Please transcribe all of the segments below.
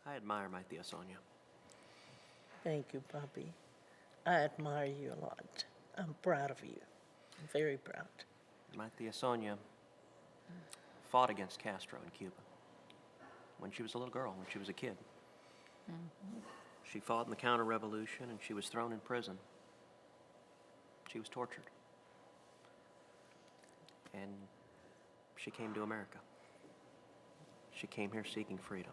I admire my Tia Sonia. Thank you, Bobby. I admire you a lot. I'm proud of you. I'm very proud. My Tia Sonia fought against Castro in Cuba when she was a little girl, when she was a kid. She fought in the counter-revolution, and she was thrown in prison. She was tortured. And she came to America. She came here seeking freedom.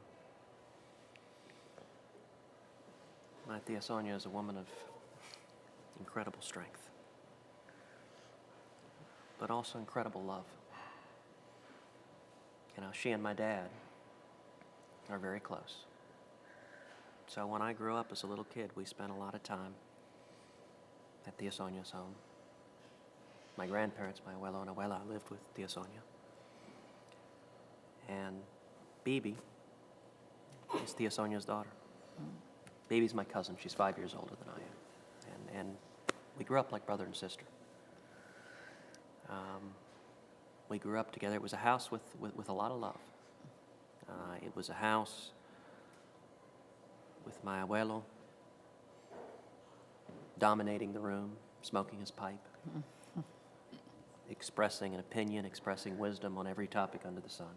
My Tia Sonia is a woman of incredible strength, but also incredible love. You know, she and my dad are very close. So when I grew up as a little kid, we spent a lot of time at Tia Sonia's home. My grandparents, my abuelo and abuela, lived with Tia Sonia. And Bibi is Tia Sonia's daughter. Bibi's my cousin. She's 5 years older than I am. And we grew up like brother and sister. We grew up together. It was a house with a lot of love. It was a house with my abuelo dominating the room, smoking his pipe, expressing an opinion, expressing wisdom on every topic under the sun.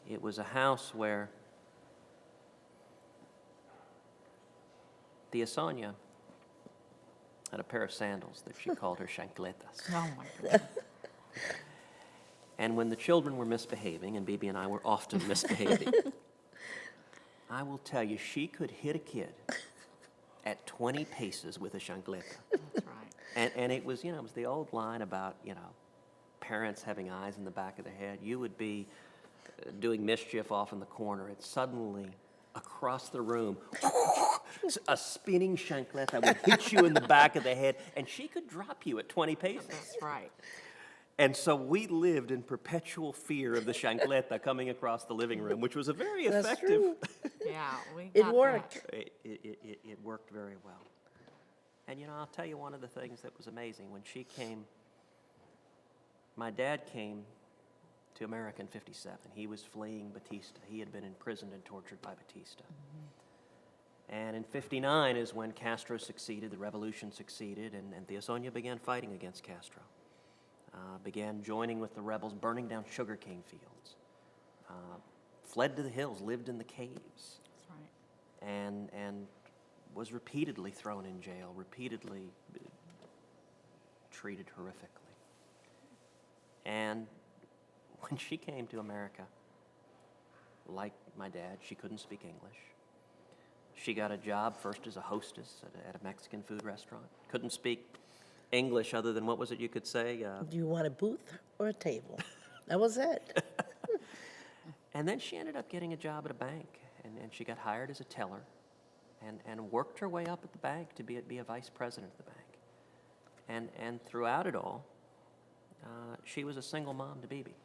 It was a house where Tia Sonia had a pair of sandals that she called her chancletas. Oh my goodness. And when the children were misbehaving, and Bibi and I were often misbehaving, I will tell you, she could hit a kid at 20 paces with a chancleta. That's right. And it was, it was the old line about, parents having eyes in the back of their head. You would be doing mischief off in the corner, and suddenly, across the room, a spinning chancleta would hit you in the back of the head, and she could drop you at 20 paces. That's right. And so we lived in perpetual fear of the chancleta coming across the living room, which was a very That's effective. true. Yeah, we got It that. worked. It worked very well. And I'll tell you one of the things that was amazing. When she came, my dad came to America in '57. He was fleeing Batista. He had been imprisoned and tortured by Batista. And in '59 is when Castro succeeded, the revolution succeeded, and Tia Sonia began fighting against Castro. Began joining with the rebels, burning down sugarcane fields. Fled to the hills, lived in the caves. That's right. And was repeatedly thrown in jail, repeatedly treated horrifically. And when she came to America, like my dad, she couldn't speak English. She got a job first as a hostess at a Mexican food restaurant. Couldn't speak English other than, what was it you could say? Do you want a booth or a table? That was it. And then she ended up getting a job at a bank, and she got hired as a teller and worked her way up at the bank to be a vice president of the bank. And throughout it all, she was a single mom to Bibi.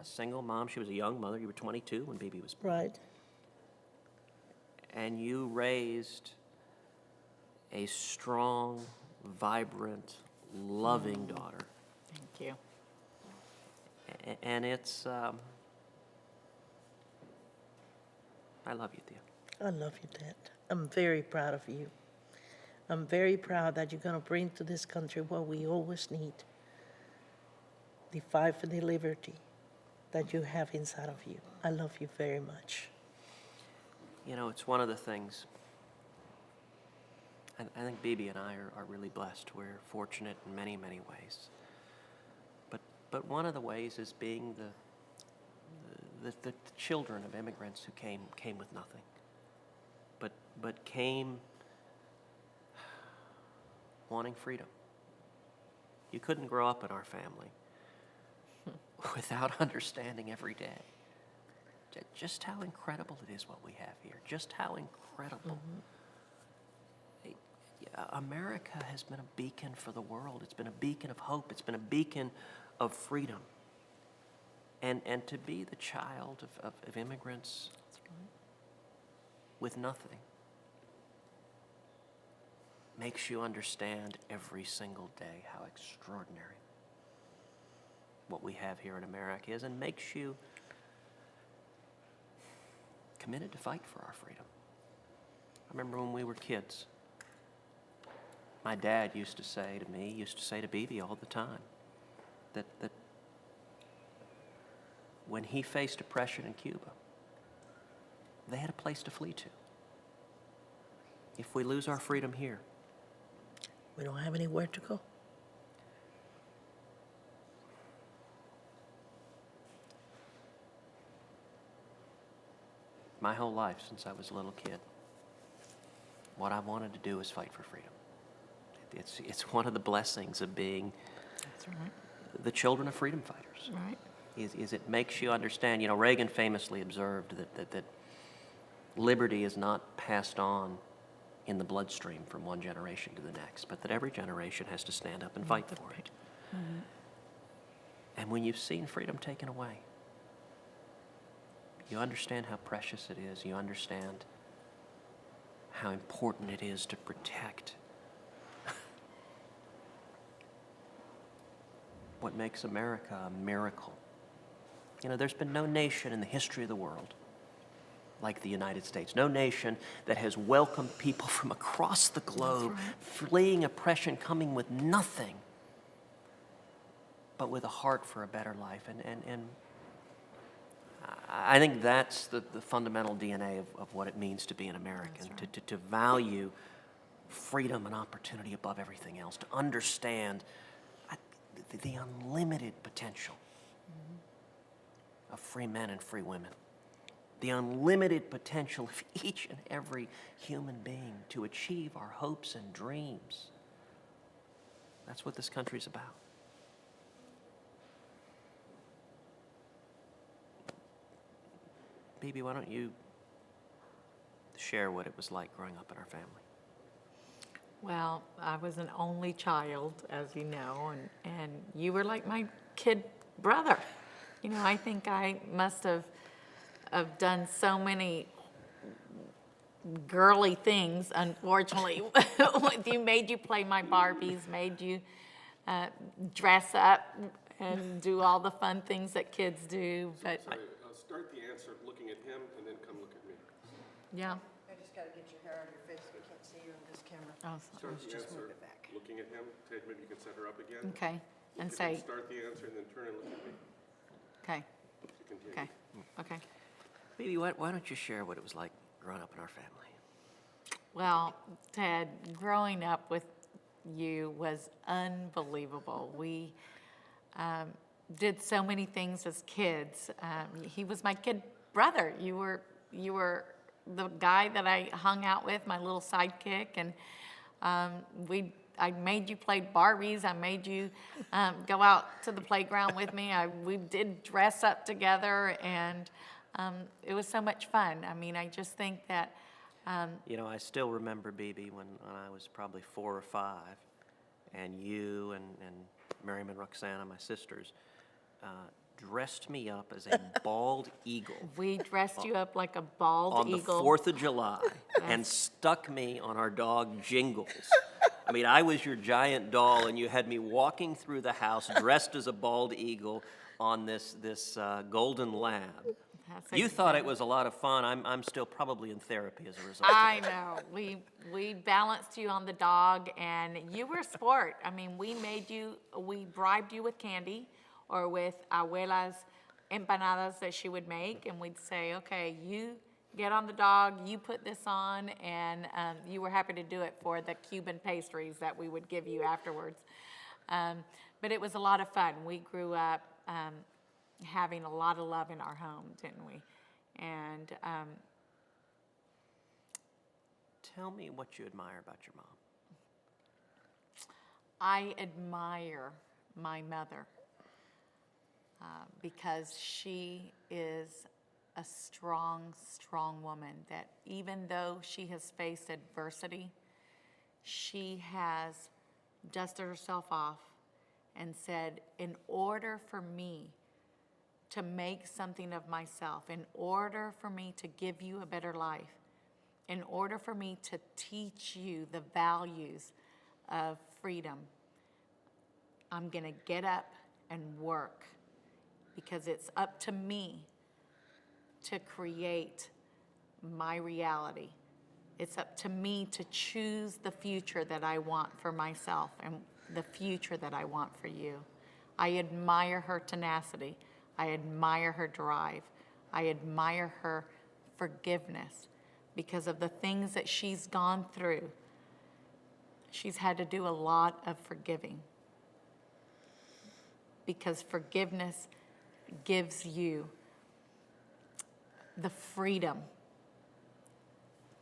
A single mom. She was a young mother. You were 22 when Bibi was born. Right. And you raised a strong, vibrant, loving daughter. Thank you. And it's, I love you, Tia. I love you, Dad. I'm very proud of you. I'm very proud that you're going to bring to this country what we always need, the fight for the liberty that you have inside of you. I love you very much. It's one of the things, I think Bibi and I are really blessed. We're fortunate in many, many ways. But one of the ways is being the children of immigrants who came with nothing, but came wanting freedom. You couldn't grow up in our family without understanding every day just how incredible it is what we have here, just how incredible. America has been a beacon for the world. It's been a beacon of hope. It's been a beacon of freedom. And to be the child of immigrants with nothing makes you understand every single day how extraordinary what we have here in America is, and makes you committed to fight for our freedom. I remember when we were kids, my dad used to say to me, used to say to Bibi all the time, that when he faced oppression in Cuba, they had a place to flee to. If we lose our freedom here, We don't have anywhere to go. my whole life since I was a little kid, what I wanted to do is fight for freedom. It's one of the blessings of being That's right. the children of freedom fighters. Right. Is it makes you understand. You know, Reagan famously observed that liberty is not passed on in the bloodstream from one generation to the next, but that every generation has to stand up and fight for it. Mm-hmm. And when you've seen freedom taken away, you understand how precious it is. You understand how important it is to protect what makes America a miracle. You know, there's been no nation in the history of the world like the United States. No nation that has welcomed people from across the globe, fleeing oppression, coming with nothing, but with a heart for a better life. And I think that's the fundamental DNA of what it means to be an American, to value freedom and opportunity above everything else, to understand the unlimited potential of free men and free women, the unlimited potential of each and every human being to achieve our hopes and dreams. That's what this country's about. Bibi, why don't you share what it was like growing up in our family? Well, I was an only child, as you know, and you were like my kid brother. You know, I think I must have done so many girly things, unfortunately, with you. Made you play my Barbies, made you dress up and do all the fun things that kids do. But Sorry, start the answer looking at him and then come look at me. yeah. I just gotta get your hair out of your face, we can't see you on this camera. Oh, Start the Just move answer it back. looking at him. Ted, maybe you can set her up again. okay. And Then say, start the answer and then turn and look at me okay, to continue. okay, okay. Bibi, why don't you share what it was like growing up in our family? Well, Ted, growing up with you was unbelievable. We did so many things as kids. He was my kid brother. You were the guy that I hung out with, my little sidekick, and I made you play Barbies. I made you go out to the playground with me. We did dress up together, and it was so much fun. I mean, I just think that. You know, I still remember, Bibi, when I was probably 4 or 5, and you and Miriam and Roxana, my sisters, dressed me up as a bald eagle We dressed you up like a bald on eagle. the 4th of July and stuck me on our dog Jingles. I mean, I was your giant doll, and you had me walking through the house dressed as a bald eagle on this golden lab. That's You thought it was a lot of fun. I'm still probably in therapy as a result. I know. We balanced you on the dog, and you were a sport. I mean, we bribed you with candy or with abuela's empanadas that she would make, and we'd say, okay, you get on the dog, you put this on, and you were happy to do it for the Cuban pastries that we would give you afterwards. But it was a lot of fun. We grew up having a lot of love in our home, didn't we? And Tell me what you admire about your mom. I admire my mother because she is a strong, strong woman that even though she has faced adversity, she has dusted herself off and said, in order for me to make something of myself, in order for me to give you a better life, in order for me to teach you the values of freedom, I'm going to get up and work because it's up to me to create my reality. It's up to me to choose the future that I want for myself and the future that I want for you. I admire her tenacity. I admire her drive. I admire her forgiveness because of the things that she's gone through. She's had to do a lot of forgiving because forgiveness gives you the freedom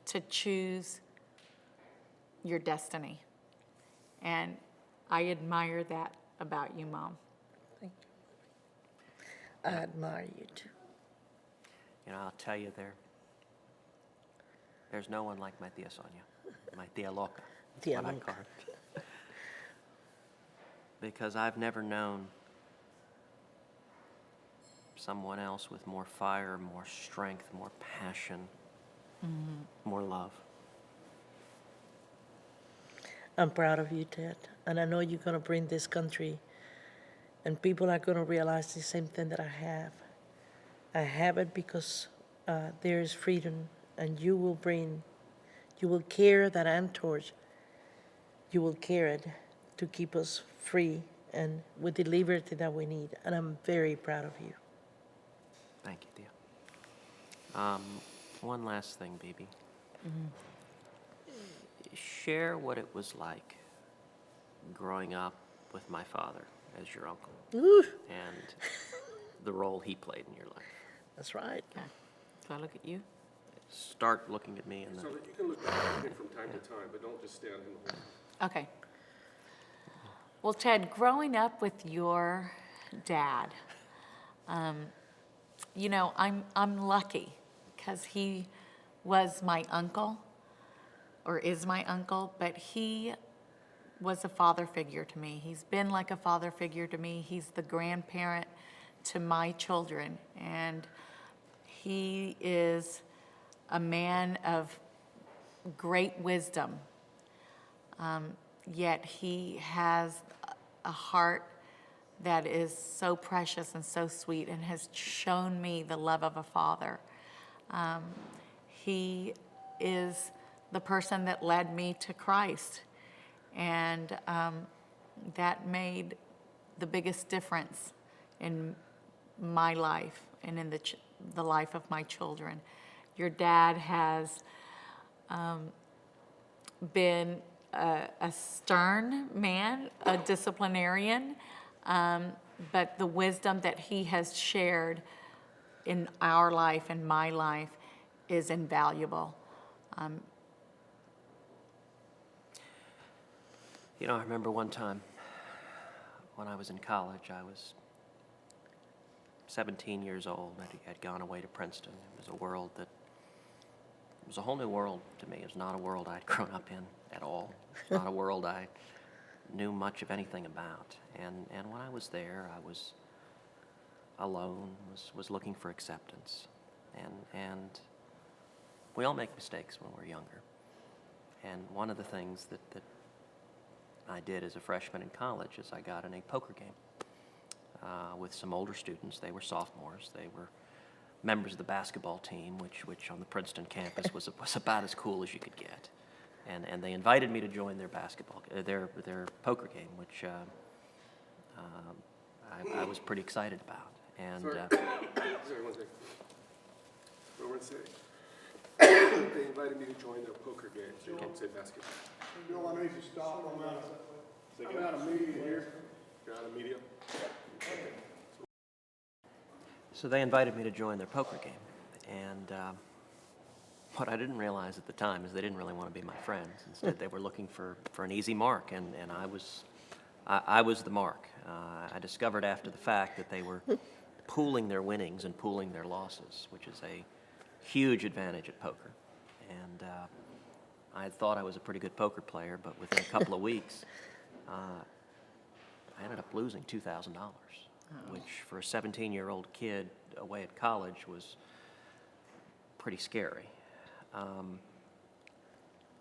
to choose your destiny. And I admire that about you, Mom. Thank you. I admire you too. You know, I'll tell you, there's no one like my tia Sonia, my tia loca. That's Tia what I loca. call her. Because I've never known someone else with more fire, more strength, more passion, more love. I'm proud of you, Ted. And I know you're going to bring this country, and people are going to realize the same thing that I have. I have it because there is freedom, and you will carry that torch. You will carry it to keep us free and with the liberty that we need. And I'm very proud of you. Thank you, Tia. One last thing, baby. Share what it was like growing up with my father as your uncle Ooh, and the role he played in your life. that's right. Okay. Do I look at you? Start looking at me and So then. that you can look at it from time to time, but don't just stand in the hole. Okay. Well, Ted, growing up with your dad, you know, I'm lucky because he was my uncle, or is my uncle, but he was a father figure to me. He's been like a father figure to me. He's the grandparent to my children, and he is a man of great wisdom. Yet he has a heart that is so precious and so sweet and has shown me the love of a father. He is the person that led me to Christ, and that made the biggest difference in my life and in the life of my children. Your dad has been a stern man, a disciplinarian, but the wisdom that he has shared in our life and my life is invaluable. You know, I remember one time when I was in college, I was 17 years old. I had gone away to Princeton. It was it was a whole new world to me. It was not a world I'd grown up in at all. It's not a world I knew much of anything about. And when I was there, I was alone, was looking for acceptance. And we all make mistakes when we're younger. And one of the things that I did as a freshman in college is I got in a poker game with some older students. They were sophomores. They were members of the basketball team, which on the Princeton campus was about as cool as you could get. And they invited me to join their their poker game, which I was pretty excited about. And Sorry, one thing. What we're saying. They invited me to join their poker game, so you can't say basketball. Bill, I need to stop. I'm out of media here. You're out of media? so they invited me to join their poker game. And what I didn't realize at the time is they didn't really want to be my friends. Instead, they were looking for an easy mark, and I was the mark. I discovered after the fact that they were pooling their winnings and pooling their losses, which is a huge advantage at poker. And I had thought I was a pretty good poker player, but within a couple of weeks, I ended up losing $2,000, which for a 17-year-old kid away at college was pretty scary.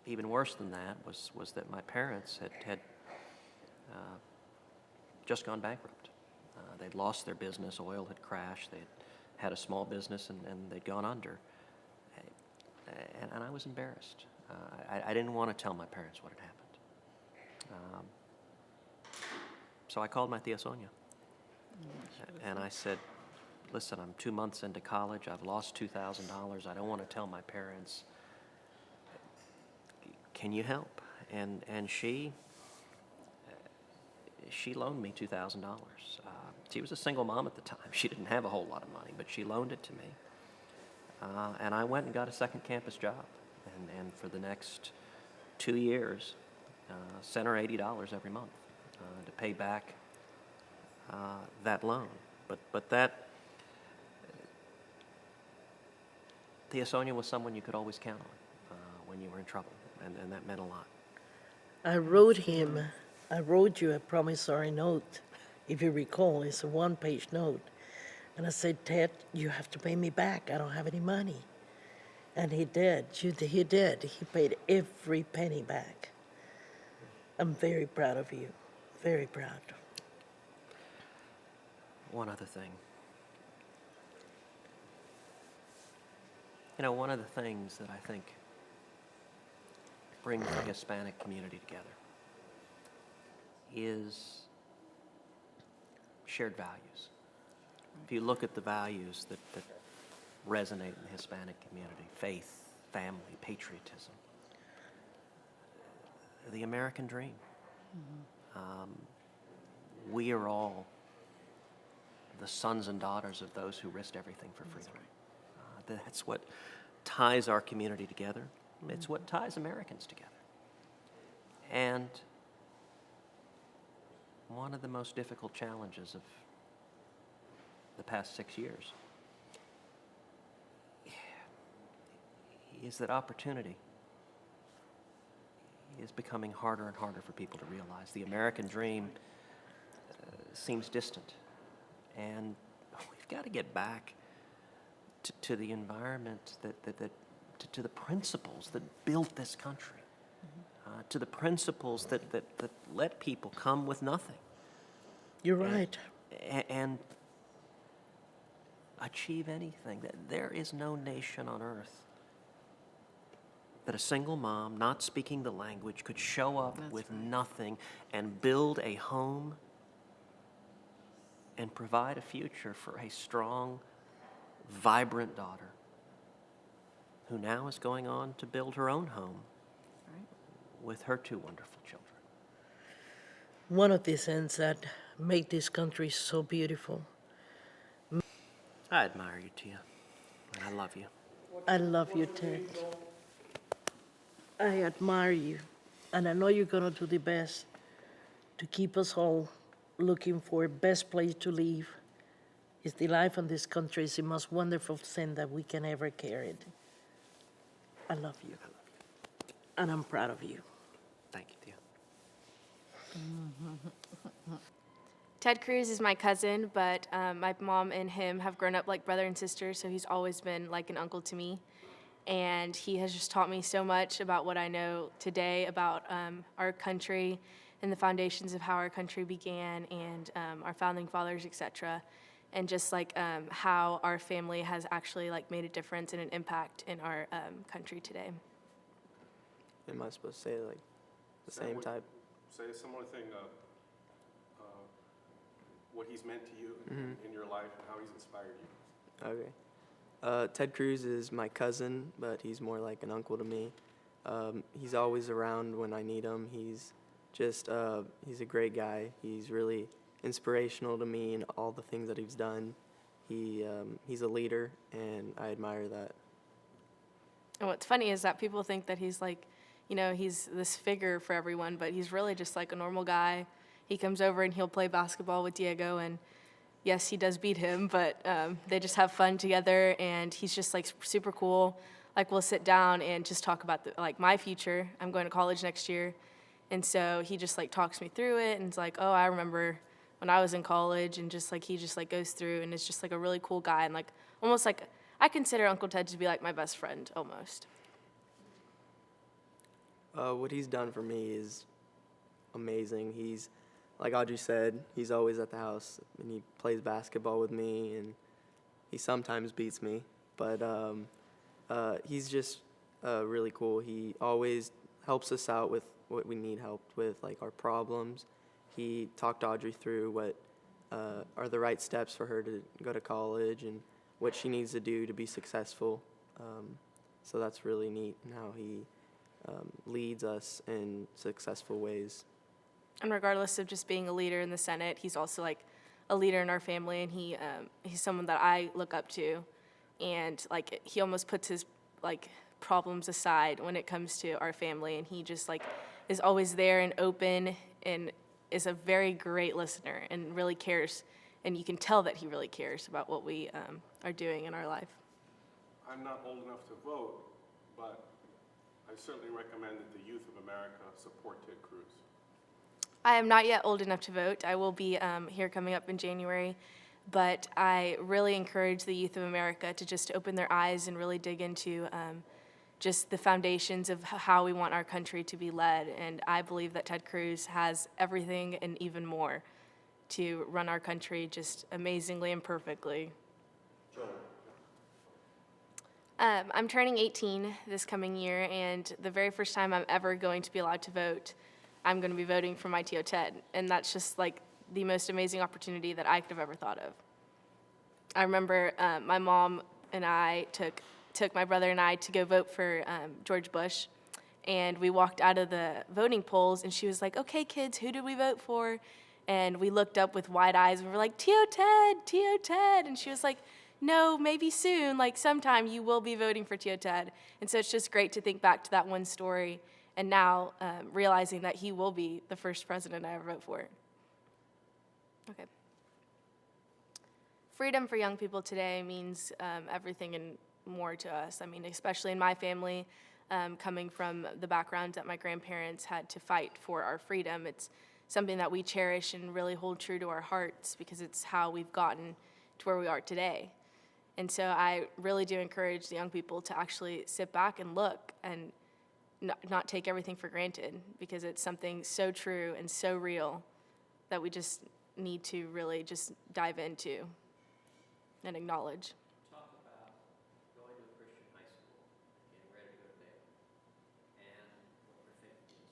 Even worse than that was that my parents had just gone bankrupt. They'd lost their business, oil had crashed, they'd had a small business, and they'd gone under. and I was embarrassed. I didn't want to tell my parents what had happened. So I called my tia Sonia, and I said, listen, I'm 2 months into college. I've lost $2,000. I don't want to tell my parents. Can you help? And she loaned me $2,000. She was a single mom at the time. She didn't have a whole lot of money, but she loaned it to me. And I went and got a second campus job. And for the next 2 years, sent her $80 every month to pay back that loan. But that, Tia Sonia was someone you could always count on when you were in trouble, and that meant a lot. I wrote you a promissory note, if you recall. It's a one-page note. And I said, Ted, you have to pay me back. I don't have any money. And he did. He did. He paid every penny back. I'm very proud of you. Very proud. One other thing. You know, one of the things that I think brings the Hispanic community together is shared values. If you look at the values that resonate in the Hispanic community, faith, family, patriotism, the American dream. We are all the sons and daughters of those who risked everything for freedom. That's what ties our community together. It's what ties Americans together. And one of the most difficult challenges of the past 6 years is that opportunity is becoming harder and harder for people to realize. The American dream seems distant, and we've got to get back to the environment to the principles that built this country, to the principles that let people come with nothing. You're right. And achieve anything. There is no nation on earth that a single mom, not speaking the language, could show up with nothing and build a home and provide a future for a strong, vibrant daughter who now is going on to build her own home with her 2 wonderful children. One of the things that make this country so beautiful. I admire you, Tia, and I love you. I love you, Ted. I admire you, and I know you're going to do the best to keep us all looking for a best place to live. It's the life in this country is the most wonderful thing that we can ever carry. I love you, and I'm proud of you. Thank you, Tia. Ted Cruz is my cousin, but my mom and him have grown up like brother and sister, so he's always been like an uncle to me. And he has just taught me so much about what I know today about our country and the foundations of how our country began and our founding fathers, etc. And just like how our family has actually like made a difference and an impact in our country today. Am I supposed to say like the same type? Say a similar thing, what he's meant to you in your life and how he's inspired you. Okay. Ted Cruz is my cousin, but he's more like an uncle to me. He's always around when I need him. He's just, he's a great guy. He's really inspirational to me in all the things that he's done. He's a leader, and I admire that. And what's funny is that people think that he's like, you know, he's this figure for everyone, but he's really just like a normal guy. He comes over and he'll play basketball with Diego, and yes, he does beat him, but they just have fun together, and he's just like super cool. Like we'll sit down and just talk about like my future. I'm going to college next year, and so he just like talks me through it, and it's like, oh, I remember when I was in college, and just like he just like goes through, and it's just like a really cool guy, and like almost like I consider Uncle Ted to be like my best friend almost. What he's done for me is amazing. He's, like Audrey said, he's always at the house, and he plays basketball with me, and he sometimes beats me, but he's just really cool. He always helps us out with what we need help with, like our problems. He talked Audrey through what are the right steps for her to go to college and what she needs to do to be successful. So that's really neat, and how he leads us in successful ways. And regardless of just being a leader in the Senate, he's also like a leader in our family, and he's someone that I look up to, and like he almost puts his like problems aside when it comes to our family, and he just like is always there and open, and is a very great listener and really cares, and you can tell that he really cares about what we are doing in our life. I'm not old enough to vote, but I certainly recommend that the youth of America support Ted Cruz. I am not yet old enough to vote. I will be here coming up in January, but I really encourage the youth of America to just open their eyes and really dig into just the foundations of how we want our country to be led. And I believe that Ted Cruz has everything and even more to run our country just amazingly and perfectly. I'm turning 18 this coming year, and the very first time I'm ever going to be allowed to vote, I'm going to be voting for my Tio Ted, and that's just like the most amazing opportunity that I could have ever thought of. I remember my mom and I took my brother and I to go vote for George Bush, and we walked out of the voting polls, and she was like, "Okay, kids, who did we vote for?" And we looked up with wide eyes, and we were like, "Tio Ted, Tio Ted," and she was like, "No, maybe soon, like sometime you will be voting for Tio Ted." And so it's just great to think back to that one story, and now realizing that he will be the first president I ever vote for. Okay. Freedom for young people today means everything and more to us. I mean, especially in my family, coming from the background that my grandparents had to fight for our freedom, it's something that we cherish and really hold true to our hearts because it's how we've gotten to where we are today. And so I really do encourage the young people to actually sit back and look and not take everything for granted, because it's something so true and so real that we just need to really just dive into and acknowledge. Talk about going to a Christian high school, getting ready to go to Baylor, and what your faith means to you.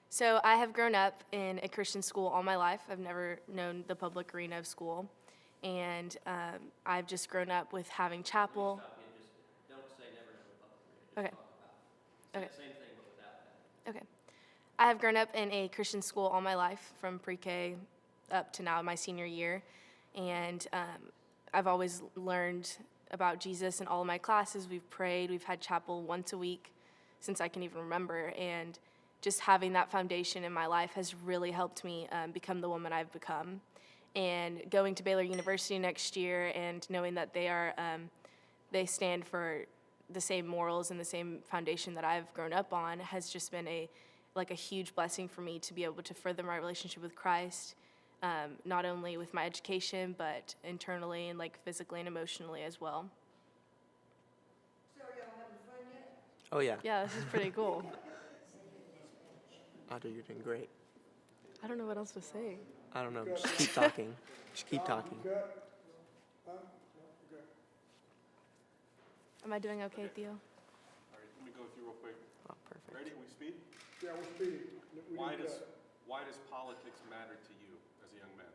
So I have grown up in a Christian school all my life. I've never known the public arena of school. And I've just grown up with having chapel. Stop you, just don't say never know the public arena, Okay. just talk about it. Okay. Same thing, but without that. Okay. I have grown up in a Christian school all my life, from pre-K up to now my senior year. And I've always learned about Jesus in all of my classes. We've prayed. We've had chapel once a week since I can even remember. And just having that foundation in my life has really helped me become the woman I've become. And going to Baylor University next year and knowing that they stand for the same morals and the same foundation that I've grown up on has just been a huge blessing for me to be able to further my relationship with Christ, not only with my education, but internally and like physically and emotionally as well. So are y'all having fun yet? Oh yeah, Yeah, this is pretty cool. Audrey, you're doing great. I don't know what else to say. I don't know, just keep talking. Just keep talking. Cut. Huh? Okay. Am I doing okay, Theo? All right, let me go through real quick. Oh, perfect. Ready? We speed? Yeah, we're speeding. We Why didn't does cut. politics matter to you as a young man?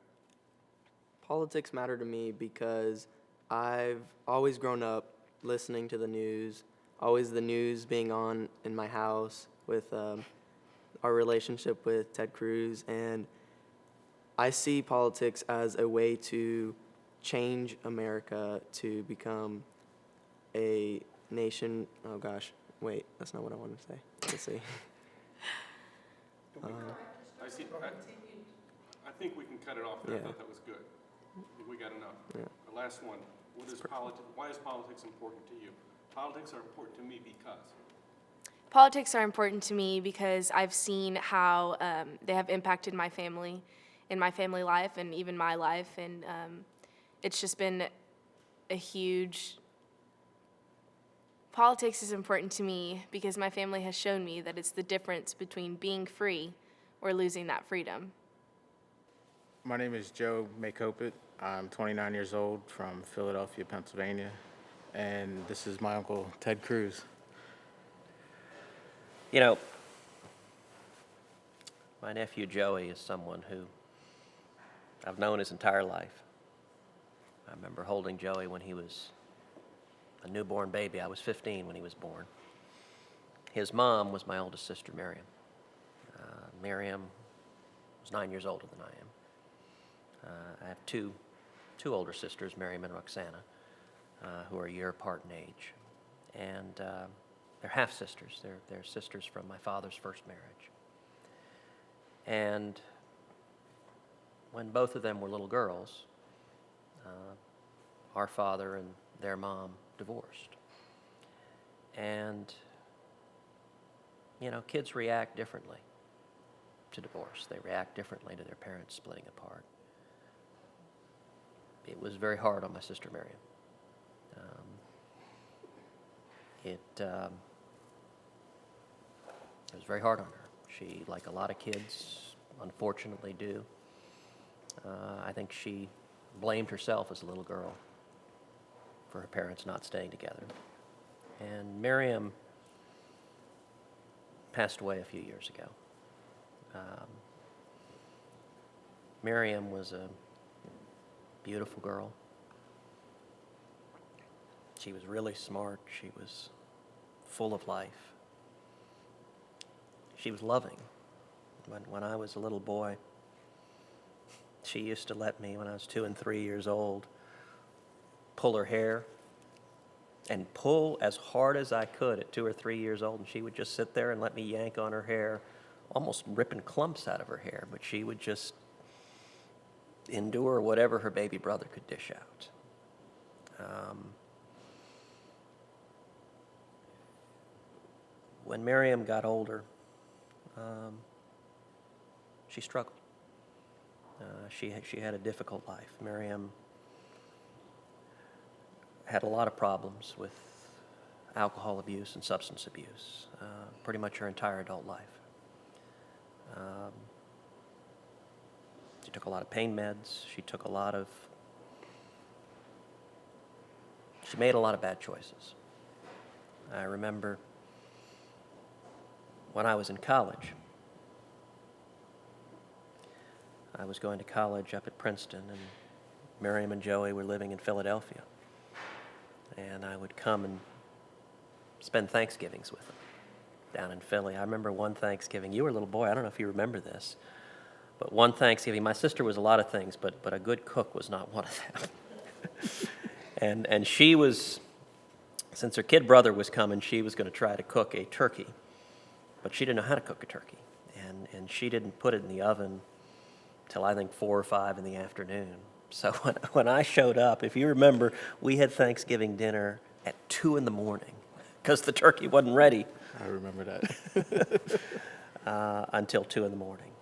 Politics matter to me because I've always grown up listening to the news, always the news being on in my house with our relationship with Ted Cruz, and I see politics as a way to change America to become a nation. Oh gosh, wait, that's not what I wanted to say. Let's see. I see. I think we can cut it off there. I Yeah. thought that was good. I think we got enough. Yeah. The last one. Why is politics important to you? Politics are important to me because. Politics are important to me because I've seen how they have impacted my family in my family life and even my life. And it's just been a huge... Politics is important to me because my family has shown me that it's the difference between being free or losing that freedom. My name is Joe Makopit. I'm 29 years old from Philadelphia, Pennsylvania. And this is my uncle, Ted Cruz. You know, my nephew Joey is someone who I've known his entire life. I remember holding Joey when he was a newborn baby. I was 15 when he was born. His mom was my oldest sister, Miriam. Miriam was 9 years older than I am. I have two older sisters, Miriam and Roxana, who are a year apart in age. And they're half-sisters. They're sisters from my father's first marriage. And when both of them were little girls, our father and their mom divorced. And, you know, kids react differently to divorce. They react differently to their parents splitting apart. It was very hard on my sister Miriam. It was very hard on her. She, like a lot of kids, unfortunately do. I think she blamed herself as a little girl for her parents not staying together. And Miriam passed away a few years ago. Miriam was a beautiful girl. She was really smart. She was full of life. She was loving. When I was a little boy, she used to let me, when I was 2 and 3 years old, pull her hair and pull as hard as I could at 2 or 3 years old, and she would just sit there and let me yank on her hair, almost ripping clumps out of her hair, but she would just endure whatever her baby brother could dish out. When Miriam got older, she struggled. She had a difficult life. Miriam had a lot of problems with alcohol abuse and substance abuse, pretty much her entire adult life. She took a lot of pain meds. She made a lot of bad choices. I remember when I was in college, I was going to college up at Princeton, and Miriam and Joey were living in Philadelphia. And I would come and spend Thanksgivings with them down in Philly. I remember one Thanksgiving, you were a little boy, I don't know if you remember this, but one Thanksgiving, my sister was a lot of things, but a good cook was not one of them. and she was, since her kid brother was coming, she was going to try to cook a turkey, but she didn't know how to cook a turkey. And she didn't put it in the oven till I think 4 or 5 in the afternoon. So when I showed up, if you remember, we had Thanksgiving dinner at 2 in the morning because the turkey wasn't ready. I remember that. Until 2 in the morning.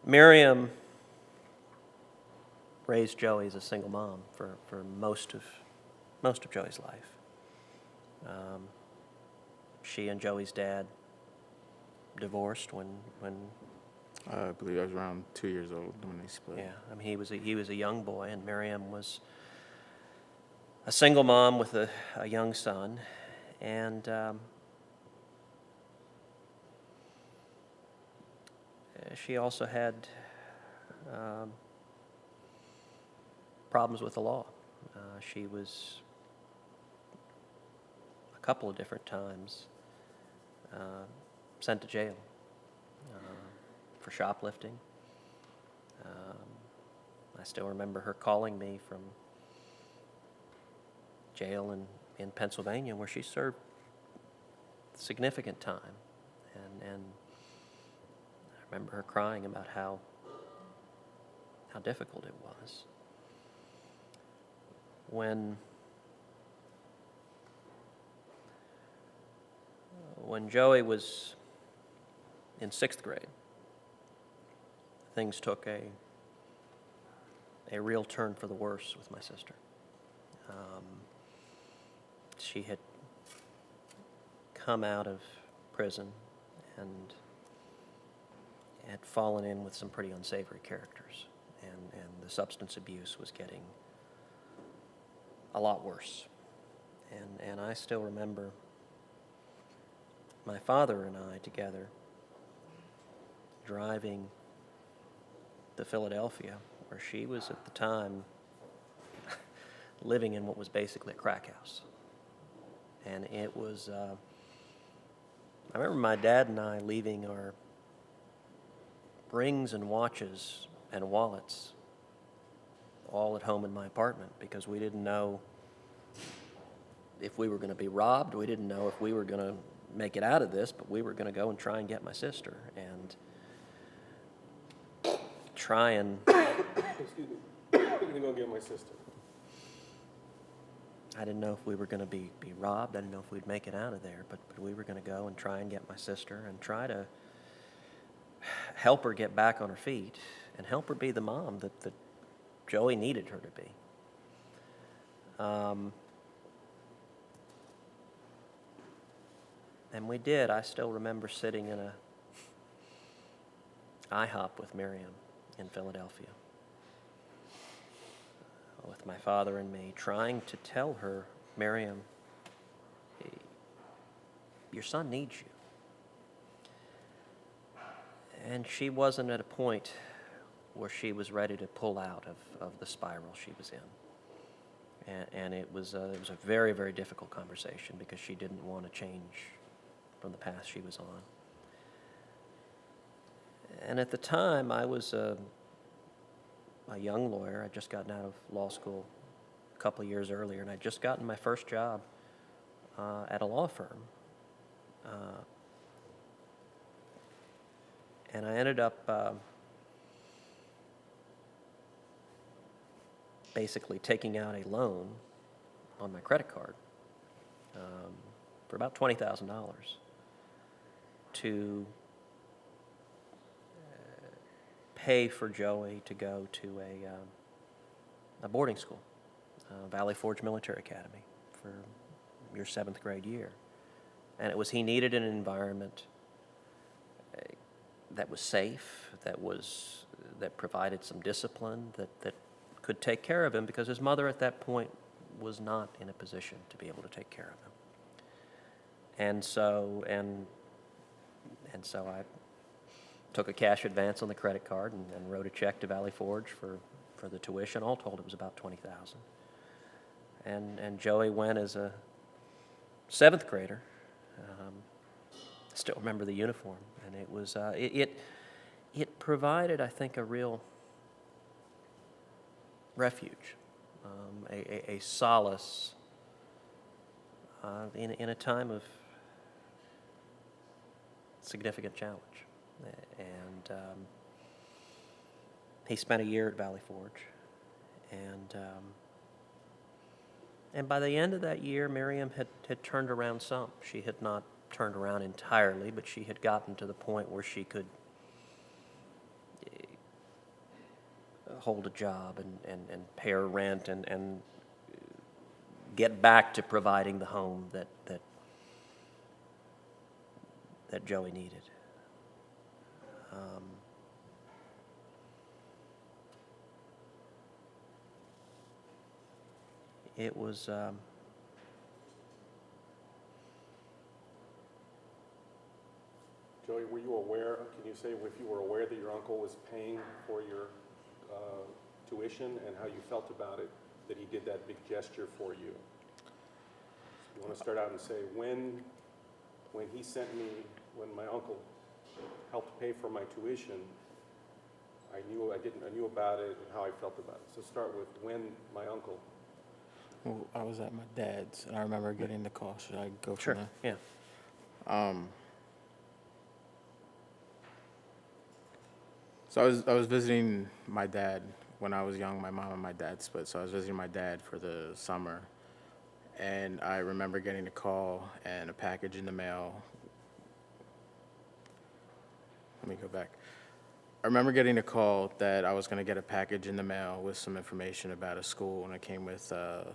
Miriam raised Joey as a single mom for most of Joey's life. She and Joey's dad divorced when I believe I was around 2 years old when they split. yeah, I mean, he was a young boy, and Miriam was a single mom with a young son, and she also had problems with the law. She was a couple of different times sent to jail for shoplifting. I still remember her calling me from jail in Pennsylvania, where she served significant time, and I remember her crying about how difficult it was. When Joey was in 6th grade, things took a real turn for the worse with my sister. She had come out of prison and had fallen in with some pretty unsavory characters, and the substance abuse was getting a lot worse. And I still remember my father and I together driving to Philadelphia, where she was at the time living in what was basically a crack house. And it was, I remember my dad and I leaving our rings and watches and wallets all at home in my apartment because we didn't know if we were going to be robbed. We didn't know if we were going to make it out of this, but we were going to go and try and get my sister and try and... Excuse me. I'm gonna go get my sister. I didn't know if we were going to be robbed. I didn't know if we'd make it out of there, but we were going to go and try and get my sister and try to help her get back on her feet and help her be the mom that Joey needed her to be. And we did. I still remember sitting in a IHOP with Miriam in Philadelphia with my father and me, trying to tell her, Miriam, your son needs you. And she wasn't at a point where she was ready to pull out of the spiral she was in. And it was a very, very difficult conversation because she didn't want to change from the path she was on. And at the time, I was a young lawyer. I'd just gotten out of law school a couple of years earlier, and I'd just gotten my first job at a law firm. And I ended up basically taking out a loan on my credit card for about $20,000 to pay for Joey to go to a boarding school, Valley Forge Military Academy, for your 7th grade year. And it was, he needed an environment that was safe, that provided some discipline, that could take care of him, because his mother at that point was not in a position to be able to take care of him. And so I took a cash advance on the credit card and wrote a check to Valley Forge for the tuition. All told, it was about $20,000. And Joey went as a 7th grader. Still remember the uniform, and it was it provided, I think, a real refuge, a solace in a time of significant challenge. And he spent a year at Valley Forge, and by the end of that year, Miriam had turned around some. She had not turned around entirely, but she had gotten to the point where she could hold a job and pay her rent and get back to providing the home that Joey needed. It was Joey, were you aware, can you say if you were aware that your uncle was paying for your tuition and how you felt about it, that he did that big gesture for you? You want to start out and say, when he sent me, when my uncle helped pay for my tuition, I knew about it and how I felt about it. So start with when my uncle. Well, I was at my dad's, and I remember getting the call. Should I go sure, from there? yeah. So I was visiting my dad when I was young. My mom and my dad split, so I was visiting my dad for the summer. And I remember getting a call and a package in the mail. Let me go back. I remember getting a call that I was going to get a package in the mail with some information about a school, and it came with a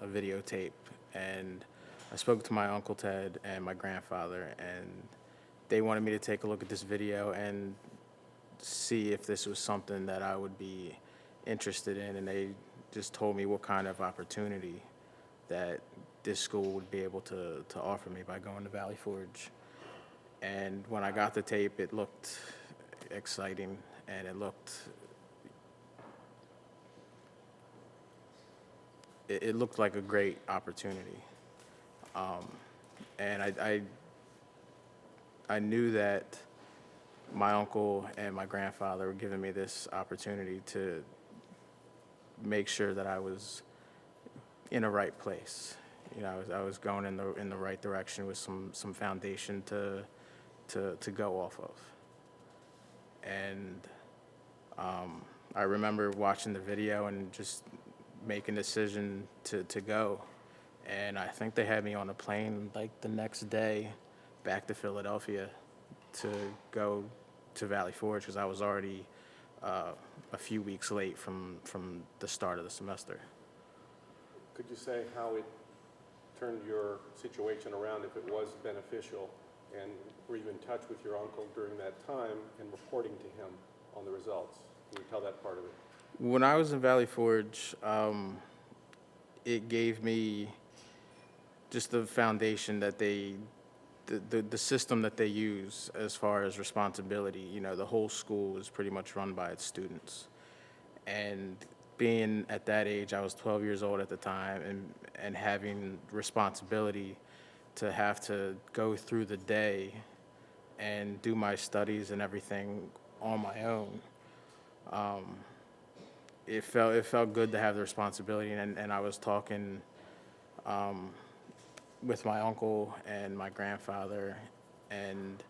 videotape. And I spoke to my Uncle Ted and my grandfather, and they wanted me to take a look at this video and see if this was something that I would be interested in. And they just told me what kind of opportunity that this school would be able to offer me by going to Valley Forge. And when I got the tape, it looked exciting, and it looked like a great opportunity. And I knew that my uncle and my grandfather were giving me this opportunity to make sure that I was in a right place. You know, I was going in the right direction with some foundation to go off of. And I remember watching the video and just making a decision to go. And I think they had me on a plane like the next day back to Philadelphia to go to Valley Forge because I was already a few weeks late from the start of the semester. Could you say how it turned your situation around, if it was beneficial, and were you in touch with your uncle during that time and reporting to him on the results? Can you tell that part of it? When I was in Valley Forge, it gave me just the foundation that the system that they use as far as responsibility. You know, the whole school is pretty much run by its students. And being at that age, I was 12 years old at the time, and having responsibility to have to go through the day and do my studies and everything on my own. It felt good to have the responsibility, and I was talking with my uncle and my grandfather, and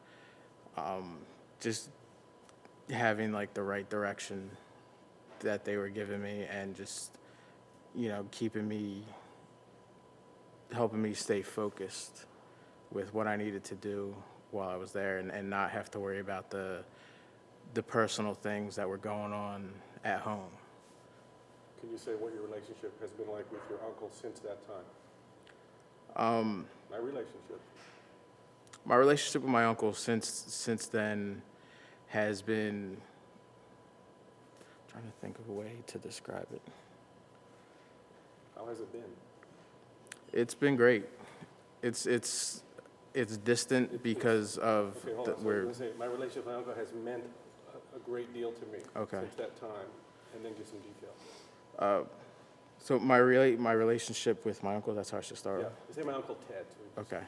just having like the right direction that they were giving me, and just, you know, helping me stay focused with what I needed to do while I was there, and not have to worry about the personal things that were going on at home. Can you say what your relationship has been like with your uncle since that time? My relationship with my uncle since then has been, I'm trying to think of a way to describe it. How has it been? It's been great. It's distant because of Okay, hold on. So I'm gonna say, my relationship with my uncle has meant a great deal to me since that time, and then give some details. So my relationship with my uncle, that's how I should start. Yeah, say my Uncle Ted. So Okay.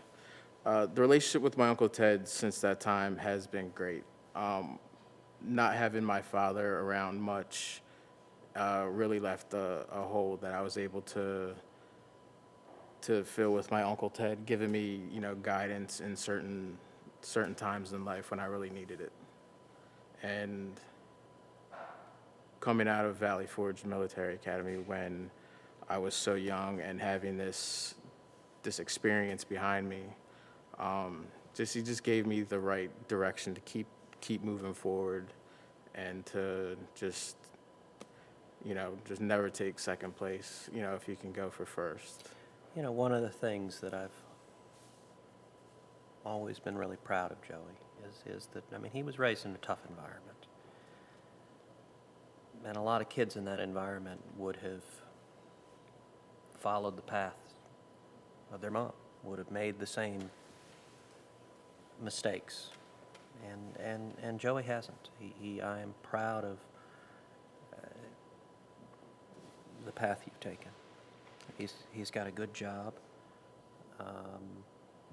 The relationship with my Uncle Ted since that time has been great. Not having my father around much really left a hole that I was able to fill with my Uncle Ted, giving me, you know, guidance in certain times in life when I really needed it. And coming out of Valley Forge Military Academy when I was so young, and having this experience behind me, he just gave me the right direction to keep moving forward, and to just, you know, just never take second place, you know, if you can go for first. You know, one of the things that I've always been really proud of Joey is that, I mean, he was raised in a tough environment. And a lot of kids in that environment would have followed the path of their mom, would have made the same mistakes. And Joey hasn't. I am proud of the path you've taken. He's got a good job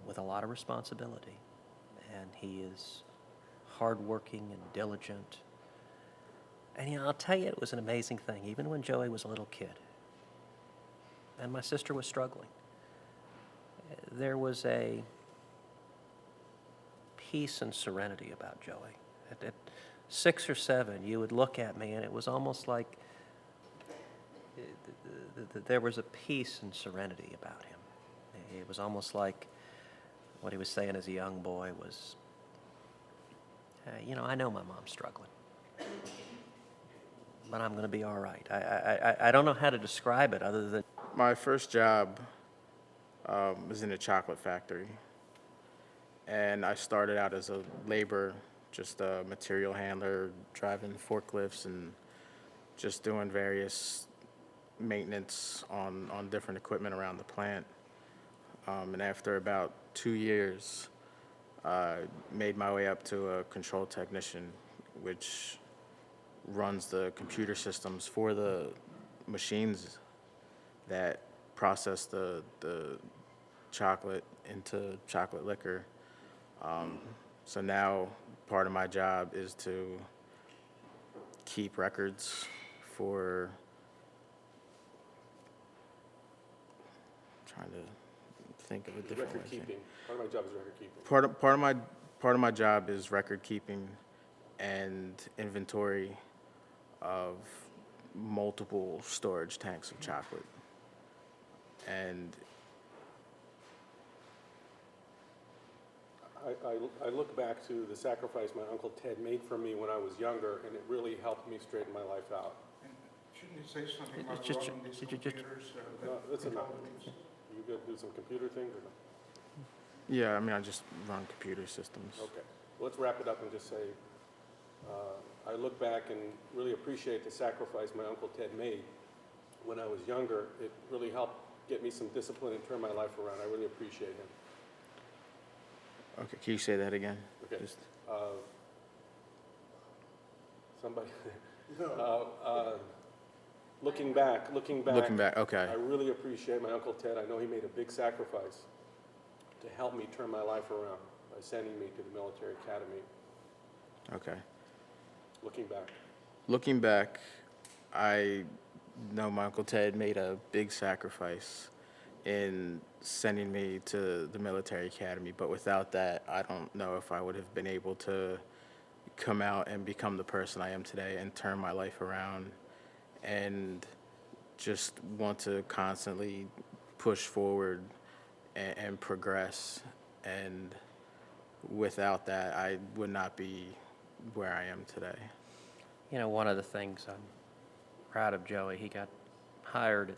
with a lot of responsibility, and he is hardworking and diligent. And, you know, I'll tell you, it was an amazing thing, even when Joey was a little kid and my sister was struggling. There was a peace and serenity about Joey. At 6 or 7, you would look at me, and it was almost like there was a peace and serenity about him. It was almost like what he was saying as a young boy was, you know, I know my mom's struggling, but I'm going to be all right. I don't know how to describe it other than... My first job was in a chocolate factory, and I started out as a laborer, just a material handler, driving forklifts and just doing various maintenance on different equipment around the plant. And after about 2 years, I made my way up to a control technician, which runs the computer systems for the machines that process the chocolate into chocolate liquor. So now part of my job is to keep records for, trying to think of a different Record way. to say it. keeping. Part of my job is record keeping. Part of my job is record keeping and inventory of multiple storage tanks of chocolate. And I look back to the sacrifice my Uncle Ted made for me when I was younger, and it really helped me straighten my life out. Shouldn't you say something It's about just- running these did you just- computers? No, that's control enough. these? You gonna do some computer things or no? yeah, I mean, I just run computer systems. Okay, let's wrap it up and just say, I look back and really appreciate the sacrifice my Uncle Ted made when I was younger. It really helped get me some discipline and turn my life around. I really appreciate him. Okay, can you say that again? Okay. Just- Somebody, looking back. Looking back, okay. I really appreciate my Uncle Ted. I know he made a big sacrifice to help me turn my life around by sending me to the military academy. Okay. Looking back, I know my Uncle Ted made a big sacrifice in sending me to the military academy, but without that, I don't know if I would have been able to come out and become the person I am today and turn my life around and just want to constantly push forward and progress. And without that, I would not be where I am today. You know, one of the things I'm proud of Joey, he got hired at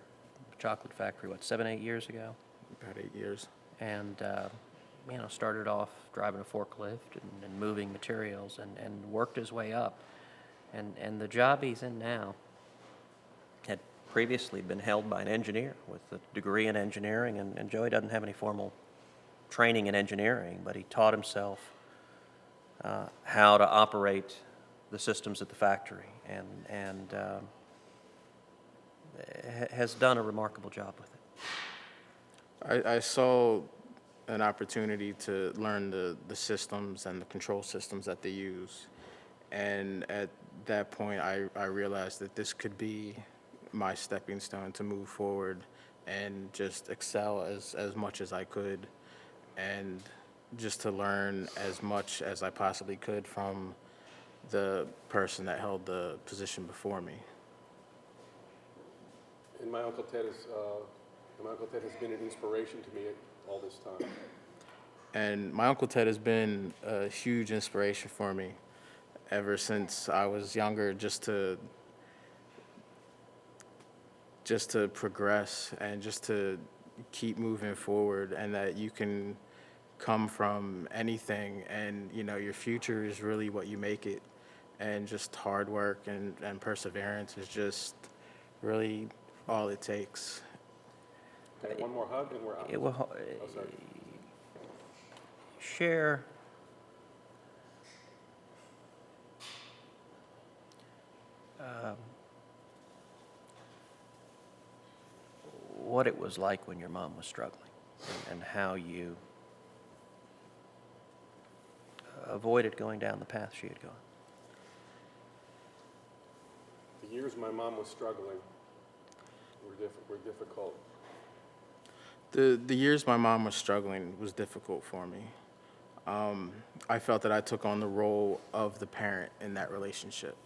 the chocolate factory, 7, 8 years ago? About 8 years. And, started off driving a forklift and moving materials and worked his way up. And the job he's in now had previously been held by an engineer with a degree in engineering, and Joey doesn't have any formal training in engineering, but he taught himself how to operate the systems at the factory and has done a remarkable job with it. I saw an opportunity to learn the systems and the control systems that they use. And at that point, I realized that this could be my stepping stone to move forward and just excel as much as I could, and just to learn as much as I possibly could from the person that held the position before me. and my Uncle Ted has been an inspiration to me all this time. And my Uncle Ted has been a huge inspiration for me ever since I was younger, just to progress and just to keep moving forward, and that you can come from anything, and your future is really what you make it, and just hard work and perseverance is just really all it takes. Okay, one more hug and we're out. It will, Oh, sorry. share what it was like when your mom was struggling, and how you avoided going down the path she had gone. The years my mom was struggling were difficult. The years my mom was struggling was difficult for me. I felt that I took on the role of the parent in that relationship,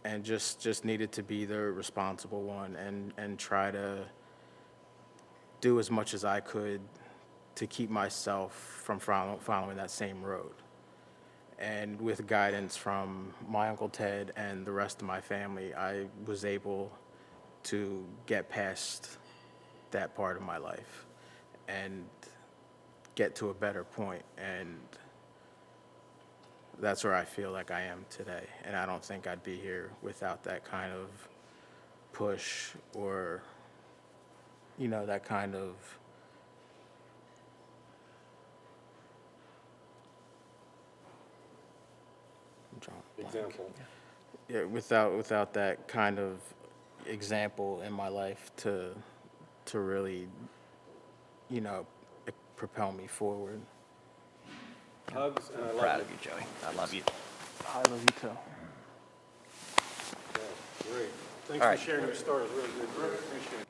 and just needed to be the responsible one and try to do as much as I could to keep myself from following that same road. And with guidance from my Uncle Ted and the rest of my family, I was able to get past that part of my life and get to a better point. And that's where I feel like I am today. And I don't think I'd be here without that kind of push or that kind of I'm drawing a blank. Example. Yeah, without that kind of example in my life to really, propel me forward. Hugs, and I love Proud you. of you, Joey. I love you. I love you too. Yeah, great. Thanks All right. for sharing your story. Really good. Really appreciate it.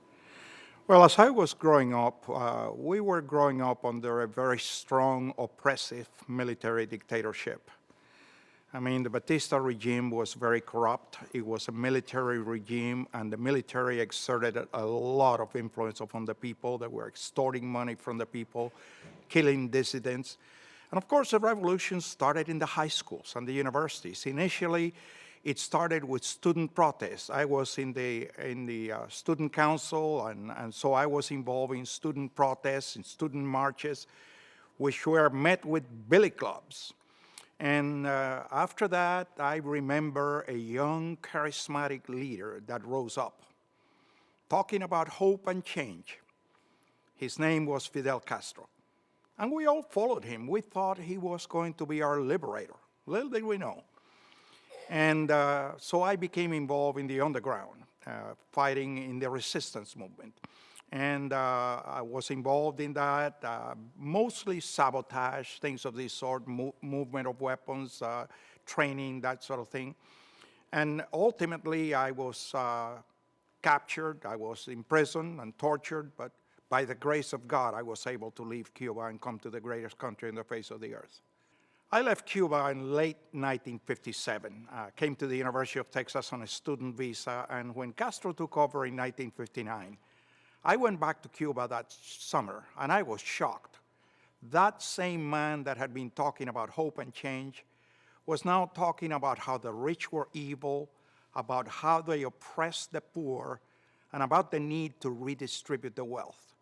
Well, as I was growing up, we were growing up under a very strong, oppressive military dictatorship. I mean, the Batista regime was very corrupt. It was a military regime, and the military exerted a lot of influence upon the people. They were extorting money from the people, killing dissidents. And of course, the revolution started in the high schools and the universities. Initially, it started with student protests. I was in the student council, and so I was involved in student protests, in student marches, which were met with billy clubs. And after that, I remember a young, charismatic leader that rose up, talking about hope and change. His name was Fidel Castro. And we all followed him. We thought he was going to be our liberator. Little did we know. And so I became involved in the underground, fighting in the resistance movement. And I was involved in that, mostly sabotage, things of this sort, movement of weapons, training, that sort of thing. And ultimately, I was captured, I was imprisoned and tortured, but by the grace of God, I was able to leave Cuba and come to the greatest country on the face of the earth. I left Cuba in late 1957, came to the University of Texas on a student visa, and when Castro took over in 1959, I went back to Cuba that summer, and I was shocked. That same man that had been talking about hope and change was now talking about how the rich were evil, about how they oppressed the poor, and about the need to redistribute the wealth.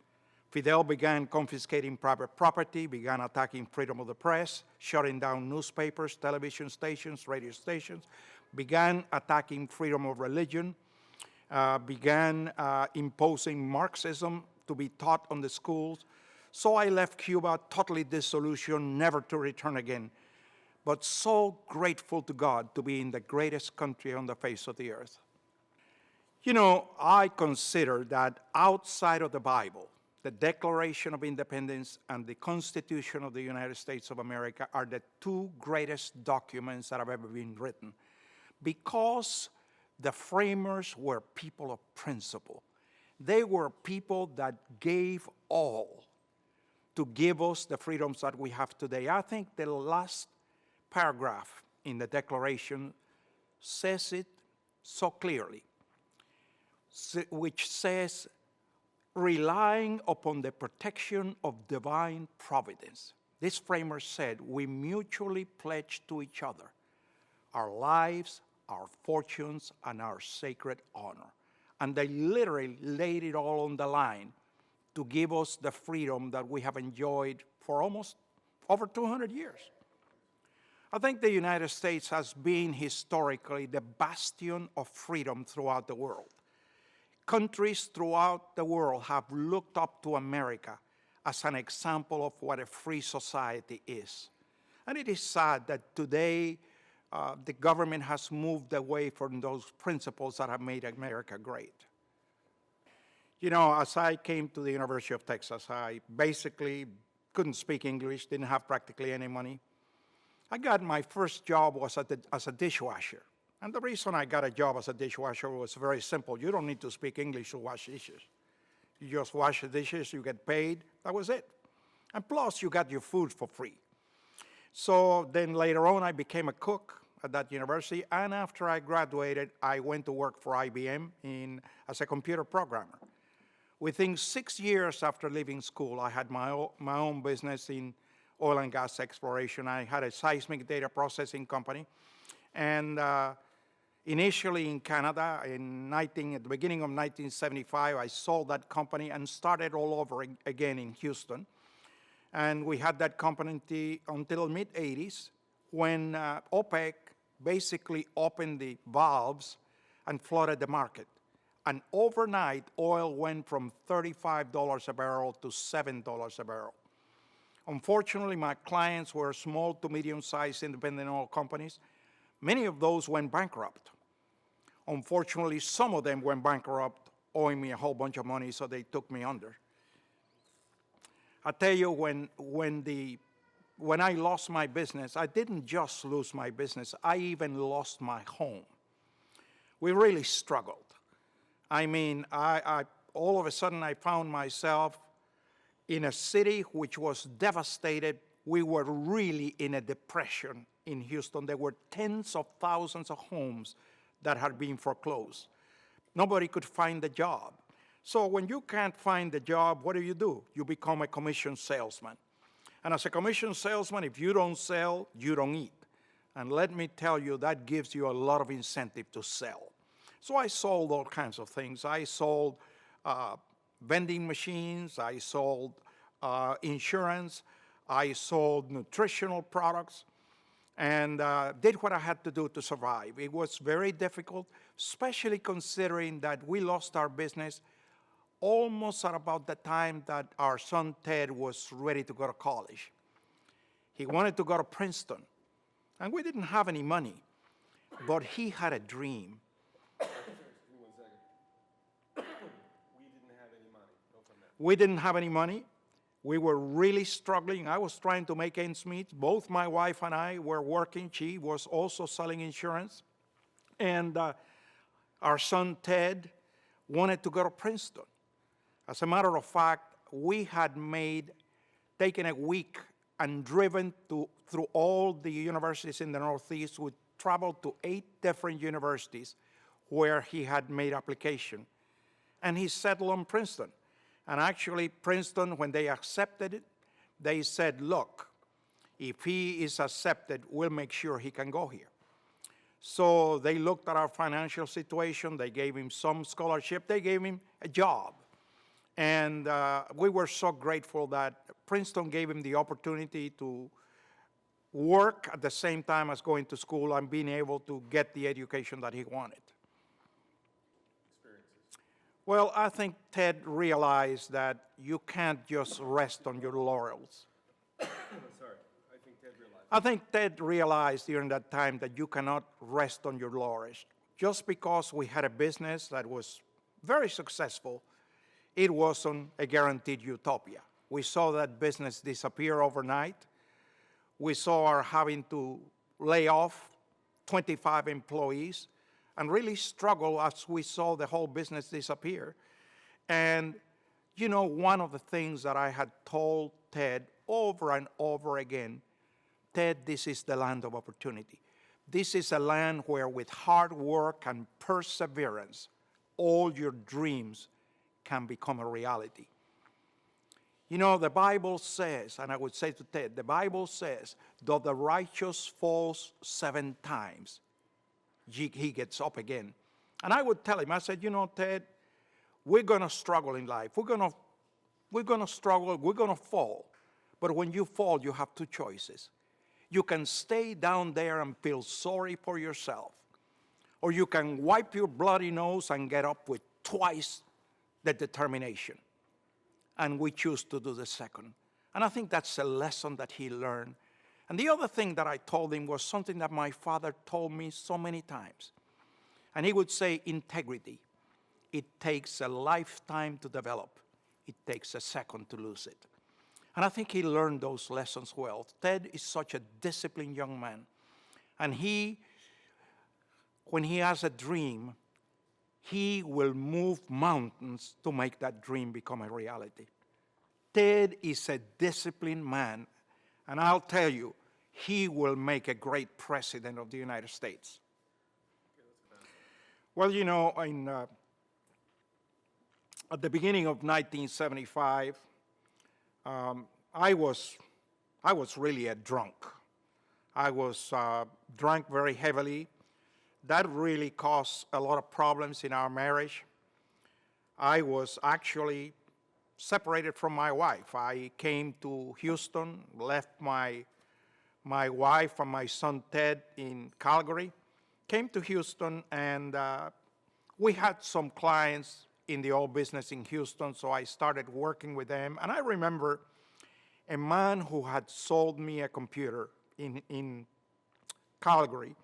Fidel began confiscating private property, began attacking freedom of the press, shutting down newspapers, television stations, radio stations, began attacking freedom of religion, began imposing Marxism to be taught on the schools. So I left Cuba totally disillusioned, never to return again, but so grateful to God to be in the greatest country on the face of the earth. You know, I consider that outside of the Bible, the Declaration of Independence and the Constitution of the United States of America are the two greatest documents that have ever been written, because the framers were people of principle. They were people that gave all to give us the freedoms that we have today. I think the last paragraph in the Declaration says it so clearly, which says, relying upon the protection of divine providence. This framer said, we mutually pledge to each other our lives, our fortunes, and our sacred honor. And they literally laid it all on the line to give us the freedom that we have enjoyed for almost over 200 years. I think the United States has been historically the bastion of freedom throughout the world. Countries throughout the world have looked up to America as an example of what a free society is. And it is sad that today the government has moved away from those principles that have made America great. You know, as I came to the University of Texas, I basically couldn't speak English, didn't have practically any money. I got my first job was as a dishwasher. And the reason I got a job as a dishwasher was very simple. You don't need to speak English to wash dishes. You just wash the dishes, you get paid, that was it. And plus, you got your food for free. So then later on, I became a cook at that university, and after I graduated, I went to work for IBM as a computer programmer. Within 6 years after leaving school, I had my own business in oil and gas exploration. I had a seismic data processing company, and initially in Canada, at the beginning of 1975, I sold that company and started all over again in Houston. And we had that company until mid-'80s, when OPEC basically opened the valves and flooded the market. and overnight, oil went from $35 a barrel to $7 a barrel. Unfortunately, my clients were small to medium-sized independent oil companies. Many of those went bankrupt. Unfortunately, some of them went bankrupt, owing me a whole bunch of money, so they took me under. I tell you, when I lost my business, I didn't just lose my business, I even lost my home. We really struggled. I mean, all of a sudden I found myself in a city which was devastated. We were really in a depression in Houston. There were tens of thousands of homes that had been foreclosed. Nobody could find a job. So when you can't find a job, what do? You become a commission salesman. And as a commission salesman, if you don't sell, you don't eat. And let me tell you, that gives you a lot of incentive to sell. So I sold all kinds of things. I sold vending machines. I sold insurance. I sold nutritional products, and did what I had to do to survive. It was very difficult, especially considering that we lost our business almost at about the time that our son Ted was ready to go to college. He wanted to go to Princeton, and we didn't have any money, but he had a dream. We didn't have any money. We were really struggling. I was trying to make ends meet. Both my wife and I were working. She was also selling insurance. And our son Ted wanted to go to Princeton. As a matter of fact, we had taken a week and driven through all the universities in the Northeast. We traveled to 8 different universities where he had made application. And he settled on Princeton. And actually, Princeton, when they accepted it, they said, look, if he is accepted, we'll make sure he can go here. So they looked at our financial situation. They gave him some scholarship. They gave him a job. And we were so grateful that Princeton gave him the opportunity to work at the same time as going to school and being able to get the education that he wanted. Well, I think Ted realized that you can't just rest on your laurels. I think Ted realized during that time that you cannot rest on your laurels. Just because we had a business that was very successful, it wasn't a guaranteed utopia. We saw that business disappear overnight. We saw our having to lay off 25 employees and really struggle as we saw the whole business disappear. And, you know, one of the things that I had told Ted over and over again, Ted, this is the land of opportunity. This is a land where with hard work and perseverance, all your dreams can become a reality. You know, the Bible says, and I would say to Ted, the Bible says, though the righteous falls 7 times, he gets up again. And I would tell him, I said, you know, Ted, we're going to struggle in life. We're going to struggle. We're going to fall. But when you fall, you have 2 choices. You can stay down there and feel sorry for yourself, or you can wipe your bloody nose and get up with twice the determination. And we choose to do the second. And I think that's a lesson that he learned. And the other thing that I told him was something that my father told me so many times. And he would say, integrity. It takes a lifetime to develop. It takes a second to lose it. And I think he learned those lessons well. Ted is such a disciplined young man. And when he has a dream, he will move mountains to make that dream become a reality. Ted is a disciplined man. And I'll tell you, he will make a great president of the United States. Well, you know, at the beginning of 1975, I was really a drunk. I was drunk very heavily. That really caused a lot of problems in our marriage. I was actually separated from my wife. I came to Houston, left my wife and my son Ted in Calgary, came to Houston, and We had some clients in the old business in Houston, so I started working with them. And I remember a man who had sold me a computer in Calgary,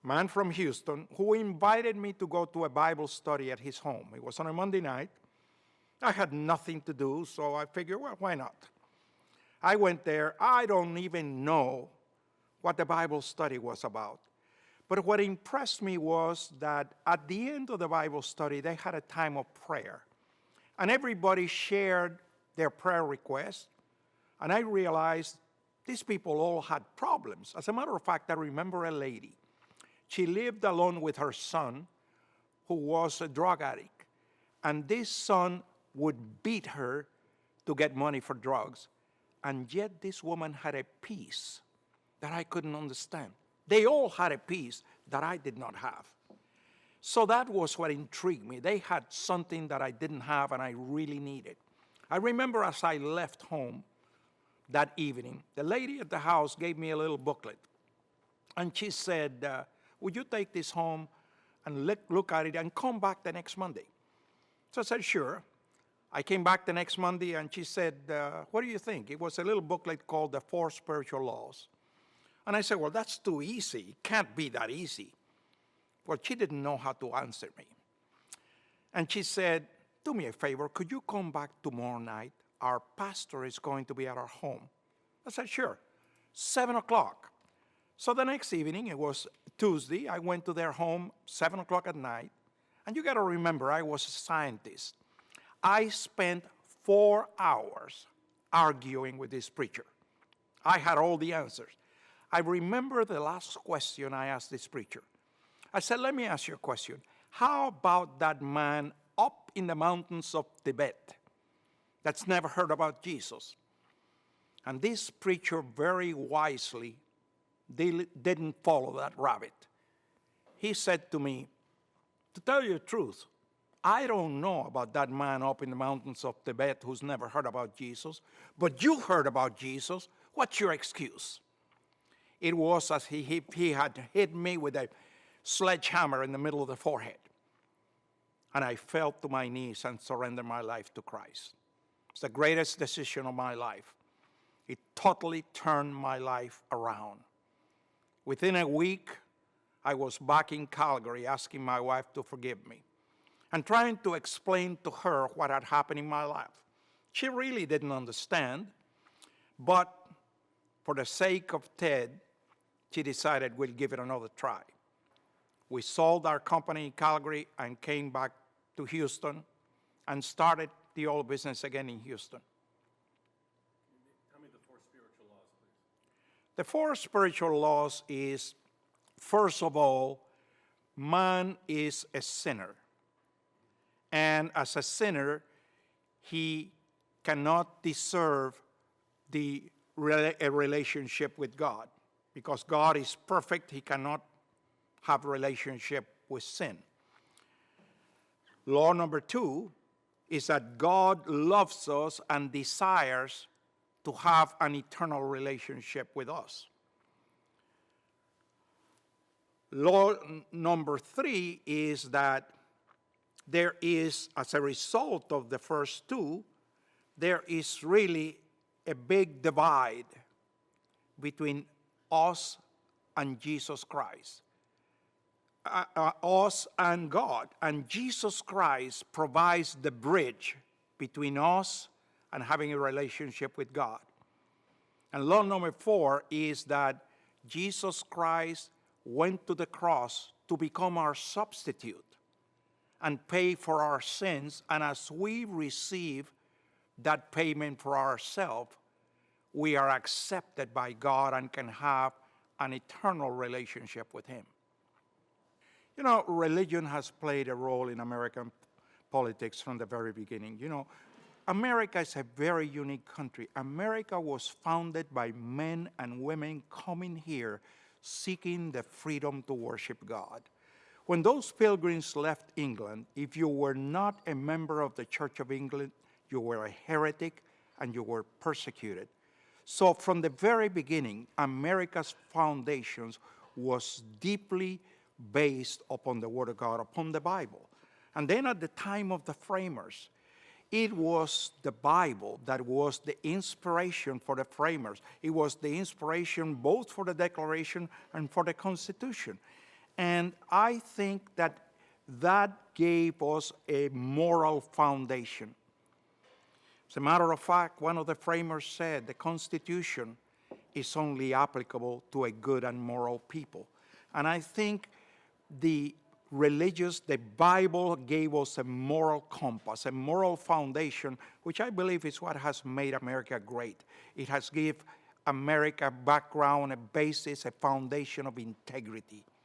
man from Houston, who invited me to go to a Bible study at his home. It was on a Monday night. I had nothing to do, so I figured, well, why not? I went there. I don't even know what the Bible study was about. But what impressed me was that at the end of the Bible study, they had a time of prayer. And everybody shared their prayer requests. And I realized these people all had problems. As a matter of fact, I remember a lady. She lived alone with her son, who was a drug addict. And this son would beat her to get money for drugs. And yet this woman had a peace that I couldn't understand. They all had a peace that I did not have. So that was what intrigued me. They had something that I didn't have and I really needed. I remember as I left home that evening, the lady at the house gave me a little booklet. And she said, would you take this home and look at it and come back the next Monday? So I said, sure. I came back the next Monday and she said, what do you think? It was a little booklet called The 4 Spiritual Laws. And I said, well, that's too easy. It can't be that easy. Well, she didn't know how to answer me. And she said, do me a favor, could you come back tomorrow night? Our pastor is going to be at our home. I said, sure. 7 o'clock. So the next evening, it was Tuesday, I went to their home, 7 o'clock at night. And you got to remember, I was a scientist. I spent 4 hours arguing with this preacher. I had all the answers. I remember the last question I asked this preacher. I said, let me ask you a question. How about that man up in the mountains of Tibet that's never heard about Jesus? And this preacher very wisely didn't follow that rabbit. He said to me, to tell you the truth, I don't know about that man up in the mountains of Tibet who's never heard about Jesus, but you heard about Jesus. What's your excuse? It was as he had hit me with a sledgehammer in the middle of the forehead. And I fell to my knees and surrendered my life to Christ. It's the greatest decision of my life. It totally turned my life around. Within a week, I was back in Calgary asking my wife to forgive me and trying to explain to her what had happened in my life. She really didn't understand, but for the sake of Ted, she decided we'll give it another try. We sold our company in Calgary and came back to Houston and started the old business again in Houston. Tell me the 4 spiritual laws, please. The 4 spiritual laws is, first of all, man is a sinner. And as a sinner, he cannot deserve a relationship with God. Because God is perfect, he cannot have a relationship with sin. Law number 2 is that God loves us and desires to have an eternal relationship with us. Law number 3 is that there is, as a result of the first 2, there is really a big divide between us and Jesus Christ. Us and God. And Jesus Christ provides the bridge between us and having a relationship with God. And law number 4 is that Jesus Christ went to the cross to become our substitute and pay for our sins. And as we receive that payment for ourselves, we are accepted by God and can have an eternal relationship with him. You know, religion has played a role in American politics from the very beginning. You know, America is a very unique country. America was founded by men and women coming here seeking the freedom to worship God. When those pilgrims left England, if you were not a member of the Church of England, you were a heretic and you were persecuted. So from the very beginning, America's foundations was deeply based upon the Word of God, upon the Bible. And then at the time of the framers, it was the Bible that was the inspiration for the framers. It was the inspiration both for the Declaration and for the Constitution. And I think that that gave us a moral foundation. As a matter of fact, one of the framers said the Constitution is only applicable to a good and moral people. And I think the Bible gave us a moral compass, a moral foundation, which I believe is what has made America great. It has given America a background, a basis, a foundation of integrity.